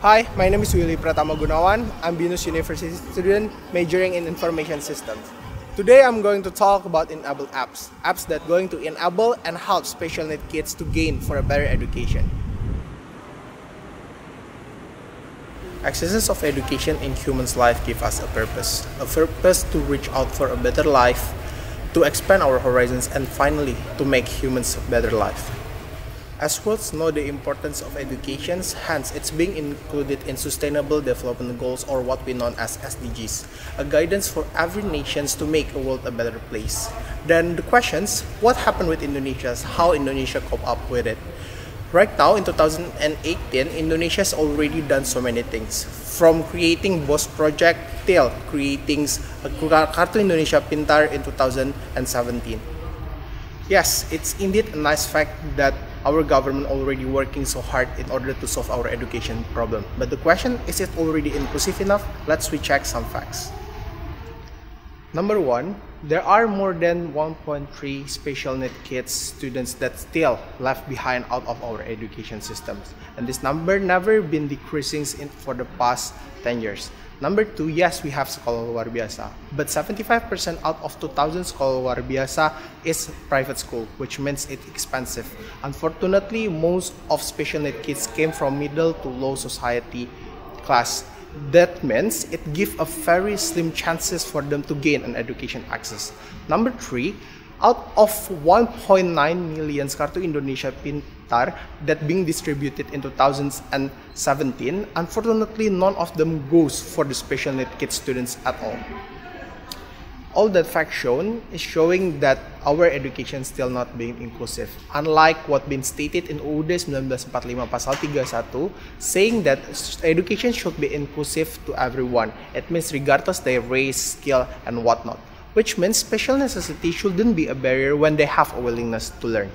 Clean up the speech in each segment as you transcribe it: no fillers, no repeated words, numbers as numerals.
Hi, my name is Willy Pratama Gunawan. I'm BINUS University student majoring in information systems. Today I'm going to talk about enabled apps that going to enable and help special need kids to gain for a better education. Accesses of education in humans' life give us a purpose to reach out for a better life, to expand our horizons, and finally to make humans a better life. As worlds know the importance of education, hence it's being included in Sustainable Development Goals, or what we know as SDGs, a guidance for every nation to make a world a better place. Then the questions, what happened with Indonesia, how Indonesia cope up with it. Right now in 2018, Indonesia has already done so many things, from creating BOS project till creating Kartu Indonesia Pintar in 2017. Yes, it's indeed a nice fact that our government already working so hard in order to solve our education problem. But the question, is it already inclusive enough? Let's recheck some facts. Number one, there are more than 1.3 special need kids students that still left behind out of our education systems. And this number never been decreasing for the past 10 years. Number two, yes, we have Sekolah Luar Biasa, but 75% out of 2,000 Sekolah Luar Biasa is private school, which means it's expensive. Unfortunately, most of special need kids came from middle to low society class. That means it gives a very slim chances for them to gain an education access. Number three, out of 1.9 million Kartu Indonesia Pintar that being distributed in 2017, unfortunately none of them goes for the special need kids students at all. All that fact shown is showing that our education still not being inclusive. Unlike what been stated in UUD 1945 Pasal 31, saying that education should be inclusive to everyone. It means regardless their race, skill, and whatnot. Which means special necessity shouldn't be a barrier when they have a willingness to learn.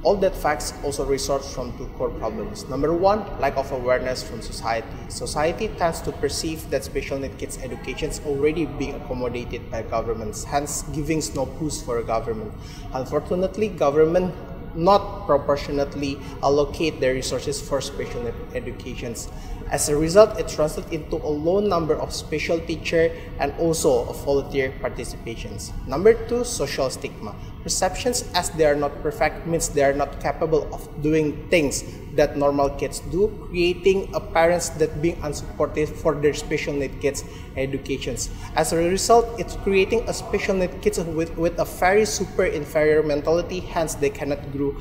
All that facts also resort from two core problems. Number one, lack of awareness from society. Society tends to perceive that special need kids education is already being accommodated by governments, hence giving no push for a government. Unfortunately, government not proportionately allocate their resources for special need educations. As a result, it translates into a low number of special teacher and also of volunteer participations. Number two, social stigma. Perceptions as they are not perfect means they are not capable of doing things that normal kids do, creating a parents that being unsupportive for their special need kids educations. As a result, it's creating a special need kids with a very super inferior mentality, hence they cannot grow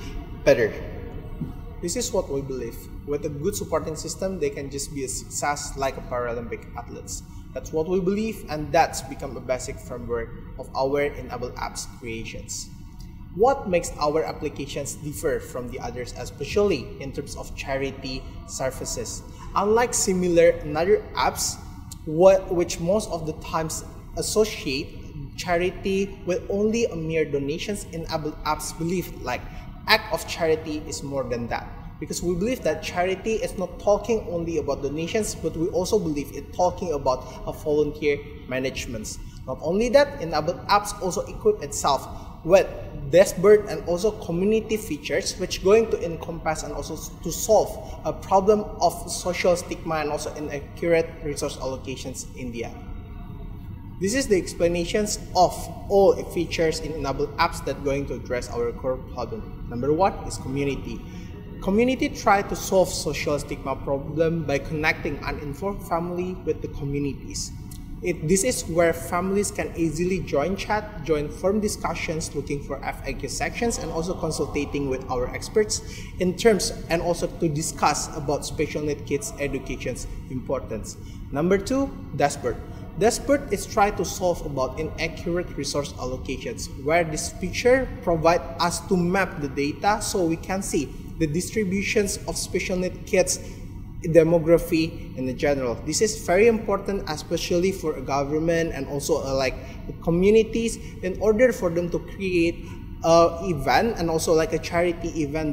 better. This is what we believe. With a good supporting system, they can just be a success like a Paralympic athletes. That's what we believe, and that's become a basic framework of our enabled apps creations. What makes our applications differ from the others, especially in terms of charity services? Unlike similar another apps, which most of the times associate charity with only a mere donations, enabled apps believe like act of charity is more than that, because we believe that charity is not talking only about donations, but we also believe it talking about a volunteer management. Not only that, enabled apps also equip itself with dashboard and also community features, which going to encompass and also to solve a problem of social stigma and also inaccurate resource allocations in the app. This is the explanations of all features in enabled apps that going to address our core problem. Number one is community. Community try to solve social stigma problem by connecting uninformed family with the communities. This is where families can easily join chat, join forum discussions, looking for FAQ sections, and also consulting with our experts in terms and also to discuss about special need kids education's importance. Number two, dashboard. Dashboard is try to solve about inaccurate resource allocations, where this feature provide us to map the data so we can see the distributions of special need kids demography in the general. This is very important, especially for a government and also like communities, in order for them to create a event and also like a charity event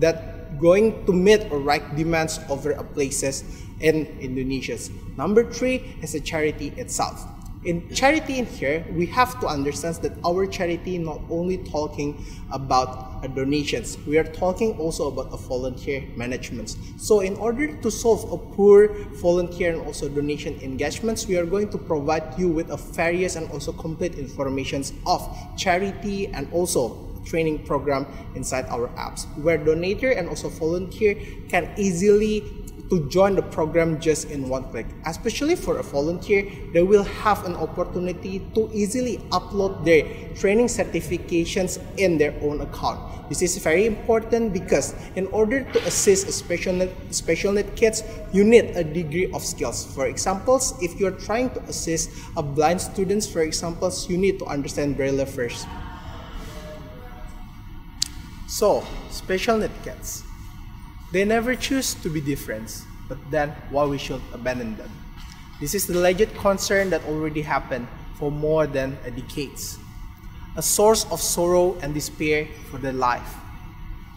that going to meet the right demands over places in Indonesia. Number three is the charity itself. In charity in here, we have to understand that our charity not only talking about donations, we are talking also about a volunteer management. So in order to solve a poor volunteer and also donation engagements, we are going to provide you with a various and also complete informations of charity and also training program inside our apps, where donator and also volunteer can easily to join the program just in one click. Especially for a volunteer, they will have an opportunity to easily upload their training certifications in their own account. This is very important because in order to assist special need kids, you need a degree of skills. For example, if you're trying to assist a blind students, for example, you need to understand Braille first. So, special need kids. They never choose to be different, but then why we should abandon them? This is the legit concern that already happened for more than a decade. A source of sorrow and despair for their life.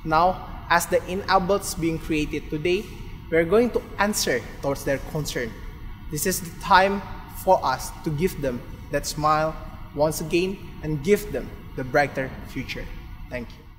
Now, as the enableds being created today, we are going to answer towards their concern. This is the time for us to give them that smile once again and give them the brighter future. Thank you.